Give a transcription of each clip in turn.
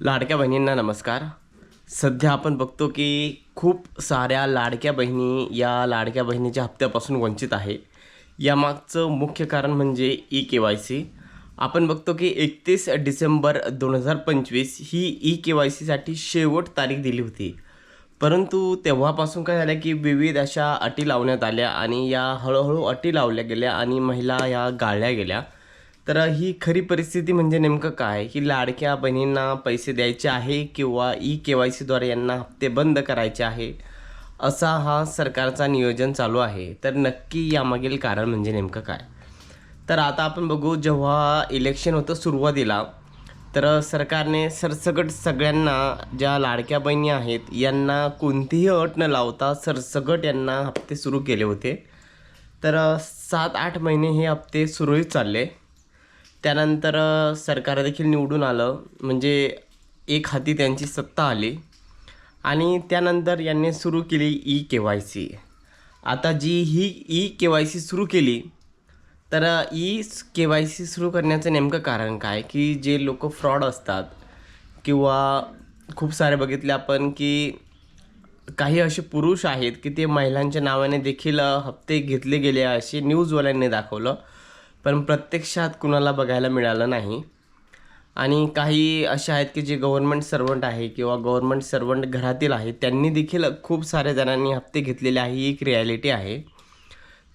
लाडक्या बहिणींना नमस्कार. सध्या आपण बघतो की खूप साऱ्या लाडक्या बहिणी या लाडक्या बहिणीच्या हप्त्यापासून वंचित आहे. यामागचं मुख्य कारण म्हणजे ई-के-वाय-सी. आपण बघतो की 31 डिसेंबर 2025 ही ई-के-वाय-सीसाठी शेवट तारीख दिली होती. परंतु तेव्हापासून काय झालं की विविध अशा अटी लावण्यात आल्या आणि या हळूहळू अटी लावल्या गेल्या आणि महिला या गाळल्या गेल्या. तर ही खरी परिस्थिती म्हणजे नेमकं काय, की लाडक्या बहिणींना पैसे द्यायचे आहे किंवा ई-के-वाय-सीद्वारे यांना हप्ते बंद करायचे आहे, असा हा सरकारचा नियोजन चालू आहे. तर नक्की यामागील कारण म्हणजे नेमकं काय? तर आता आपण बघू, जेव्हा इलेक्शन होतं सुरुवातीला, तर सरकारने सरसकट सगळ्यांना, ज्या लाडक्या बहिणी आहेत, यांना कोणतीही अट न लावता सरसकट यांना हप्ते सुरू केले होते. तर 7-8 महिने हे हप्ते सुरळीत चालले. त्यानंतर सरकार देखील निवडून आलं, म्हणजे एक हाती त्यांची सत्ता आली आणि त्यानंतर यांनी सुरू केली ई-के-वाय-सी. आता जी ही ई-के-वाय-सी सुरू केली, तर ई-के-वाय-सी सुरू करण्याचं नेमकं कारण काय, की जे लोक फ्रॉड असतात किंवा खूप सारे बघितले आपण, की काही असे पुरुष आहेत की ते महिलांच्या नावाने देखील हप्ते घेतले गेले असे न्यूजवाल्यांनी दाखवलं, पण प्रत्यक्षात कुणाला बघायला मिळालं नाही. आणि काही असे आहेत की जे गव्हर्नमेंट सर्वंट आहे किंवा गव्हर्नमेंट सर्वंट घरातील आहे, त्यांनी देखील खूप साऱ्या जणांनी हप्ते घेतलेले आहे. ही एक रिॲलिटी आहे.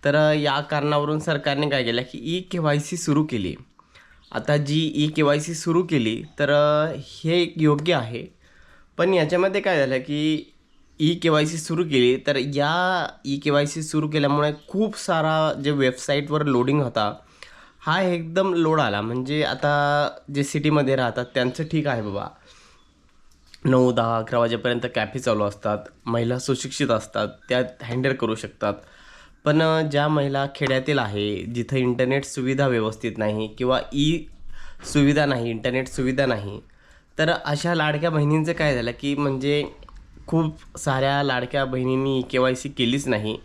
तर या कारणावरून सरकारने काय केलं की ई-के-वाय-सी सुरू केली. आता जी ई-के-वाय-सी सुरू केली, तर हे एक योग्य आहे. पण याच्यामध्ये काय झालं की ई-के-वाय-सी सुरू केली, तर या ई-के-वाय-सी सुरू केल्यामुळे खूप सारा जे वेबसाईटवर लोडिंग होता, हा एकदम लोड आला. म्हणजे आता जे सिटीमध्ये राहतात त्यांचं ठीक आहे बाबा, 9, 10, 11 वाजेपर्यंत कॅफे चालू असतात, महिला सुशिक्षित असतात, त्या हँडल करू शकतात. पण ज्या महिला खेड्यातील आहे, जिथं इंटरनेट सुविधा व्यवस्थित नाही किंवा सुविधा नाही, इंटरनेट सुविधा नाही, तर अशा लाडक्या बहिणींचं काय झालं की म्हणजे खूप साऱ्या लाडक्या बहिणींनी ई-के-वाय-सी केलीच नाही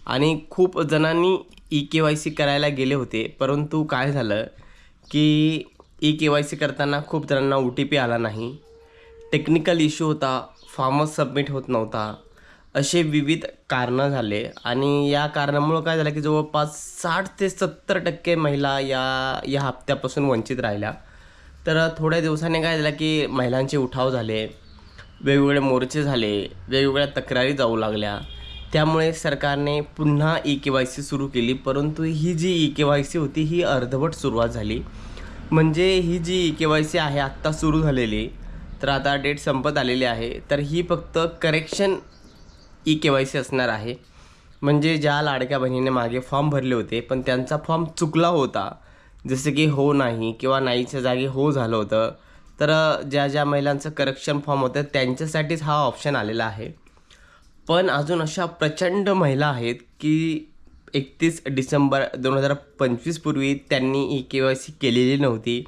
आणि खूप जणांनी ई-के-वाय-सी करायला गेले होते. परंतु काय झालं की ई-के-वाय-सी करताना खूप जणांना ओ-टी-पी आला नाही, टेक्निकल इश्यू होता, फॉर्मच सबमिट होत नव्हता, असे विविध कारणं झाले. आणि या कारणामुळं काय झालं की जवळपास 60 ते 70% महिला या या हप्त्यापासून वंचित राहिल्या. तर थोड्या दिवसांनी काय झालं की महिलांचे उठाव झाले, वेगवेगळे मोर्चे झाले, वेगवेगळ्या तक्रारी जाऊ लागल्या. त्यामुळे सरकारने पुन्हा ई-के-वाय-सी सुरू केली. परंतु ही जी ई-के-वाय-सी होती, ही अर्धवट सुरुवात झाली. म्हणजे ही जी ई-के-वाय-सी आहे आत्ता सुरू झालेली, तर आता डेट संपत आलेली आहे, तर ही फक्त करेक्शन ई-के-वाय-सी असणार आहे. म्हणजे ज्या लाडक्या बहिणीने मागे फॉर्म भरले होते, पण त्यांचा फॉर्म चुकला होता, जसे की हो नाही किंवा नाहीच्या जागी हो झालं होतं, तर ज्या ज्या महिलांचं करेक्शन फॉर्म होतं त्यांच्यासाठीच हा ऑप्शन आलेला आहे. पण अजून अशा प्रचंड महिला आहेत की 31 डिसेंबर 2025 पूर्वी त्यांनी ई-के-वाय-सी केलेली नव्हती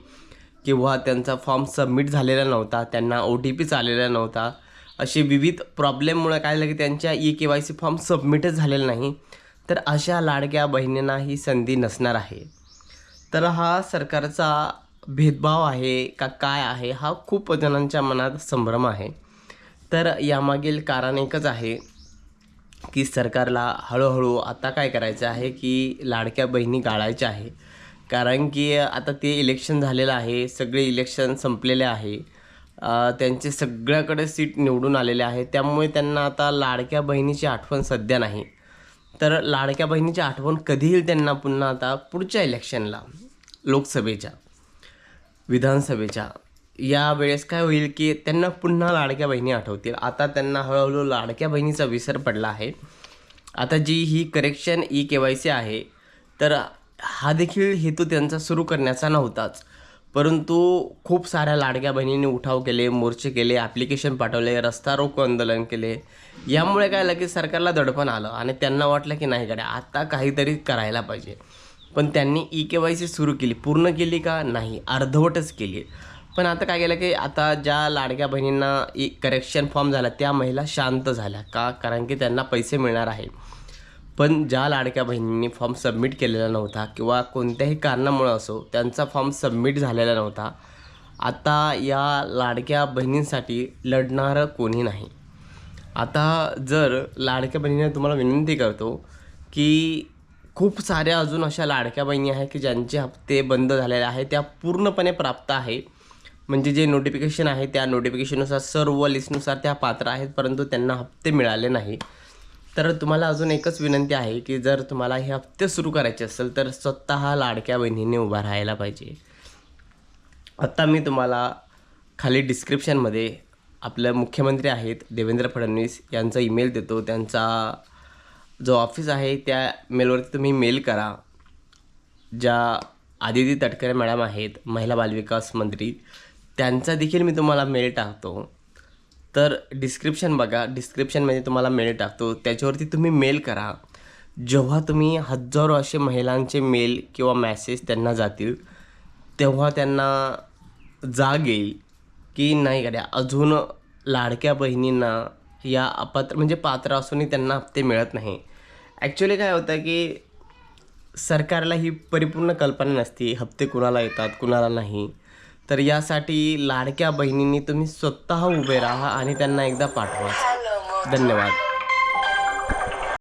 किंवा त्यांचा फॉर्म सबमिट झालेला नव्हता, त्यांना ओ-टी-पीच आलेला नव्हता. असे विविध प्रॉब्लेममुळे काय झालं की त्यांच्या ई-के-वाय-सी फॉर्म सबमिटच झालेला नाही. तर अशा लाडक्या बहिणींना ही संधी नसणार आहे. तर हा सरकारचा भेदभाव आहे का काय आहे, हा खूप जणांच्या मनात संभ्रम आहे. तर यामागील कारण एकच आहे की सरकारला हळूहळू आता काय करायचं आहे की लाडक्या बहिणी गाळायच्या आहे. कारण की आता ते इलेक्शन झालेलं आहे, सगळे इलेक्शन संपलेले आहे, त्यांचे सगळ्याकडे सीट निवडून आलेले आहे. त्यामुळे त्यांना आता लाडक्या बहिणीची आठवण सध्या नाही. तर लाडक्या बहिणीची आठवण कधी येईल त्यांना पुन्हा? आता पुढच्या इलेक्शनला, लोकसभेच्या, विधानसभेच्या यावेळेस काय होईल की त्यांना पुन्हा लाडक्या बहिणी आठवतील. आता त्यांना हळूहळू लाडक्या बहिणीचा विसर पडला आहे. आता जी ही करेक्शन ई-के-वाय-सी आहे, तर हा देखील हेतू त्यांचा सुरू करण्याचा नव्हताच. परंतु खूप साऱ्या लाडक्या बहिणींनी उठाव केले, मोर्चे केले, ॲप्लिकेशन पाठवले, रस्ता रोको आंदोलन केले. यामुळे काय झालं की सरकारला दडपण आलं आणि त्यांना वाटलं की नाही गड्या, आता काहीतरी करायला पाहिजे. पण त्यांनी ई-के-वाय-सी सुरू केली. पूर्ण केली का? नाही, अर्धवटच केली. पण आता काय केलं की आता ज्या लाडक्या बहिणींना करेक्शन फॉर्म झाला, त्या महिला शांत झाल्या. का? कारण की त्यांना पैसे मिळणार आहे. पण ज्या लाडक्या बहिणींनी फॉर्म सबमिट केलेला नव्हता किंवा कोणत्याही कारणामुळं असो त्यांचा फॉर्म सबमिट झालेला नव्हता, आता या लाडक्या बहिणींसाठी लढणारं कोणी नाही. आता जर लाडक्या बहिणीने तुम्हाला विनंती करतो की खूप साऱ्या अजून अशा लाडक्या बहिणी आहेत की ज्यांचे हप्ते बंद झालेले आहेत, त्या पूर्णपणे प्राप्त आहे. म्हणजे जे नोटिफिकेशन आहे त्या नोटिफिकेशननुसार सर्व लिस्टनुसार त्या पात्र आहेत, परंतु त्यांना हप्ते मिळाले नाही. तर तुम्हाला अजून एकच विनंती आहे की जर तुम्हाला हे हप्ते सुरू करायचे असेल तर स्वतः लाडक्या बहिणीने उभा राहायला पाहिजे. आत्ता मी तुम्हाला खाली डिस्क्रिप्शनमध्ये आपले मुख्यमंत्री आहेत देवेंद्र फडणवीस यांचा ईमेल देतो. त्यांचा जो ऑफिस आहे त्या मेलवरती तुम्ही मेल करा. ज्या आदिती तटकरे मॅडम आहेत महिला बालविकास मंत्री, त्यांचा देखील मी तुम्हाला मेल टाकतो. तर डिस्क्रिप्शन बघा, डिस्क्रिप्शनमध्ये तुम्हाला मेल टाकतो, त्याच्यावरती तुम्ही मेल करा. जेव्हा तुम्ही हजारो असे महिलांचे मेल किंवा मॅसेज त्यांना जातील तेव्हा त्यांना जाग येईल की नाही गड्या, अजून लाडक्या बहिणींना या अपात्र म्हणजे पात्र असूनही त्यांना हप्ते मिळत नाही. ॲक्च्युली काय होतं की सरकारला ही परिपूर्ण कल्पना नसते हप्ते कुणाला येतात कुणाला नाही. तर यासाठी लाडक्या बहिणींनी तुम्ही स्वतः उभे राहा आणि त्यांना एकदा पाठवा. धन्यवाद.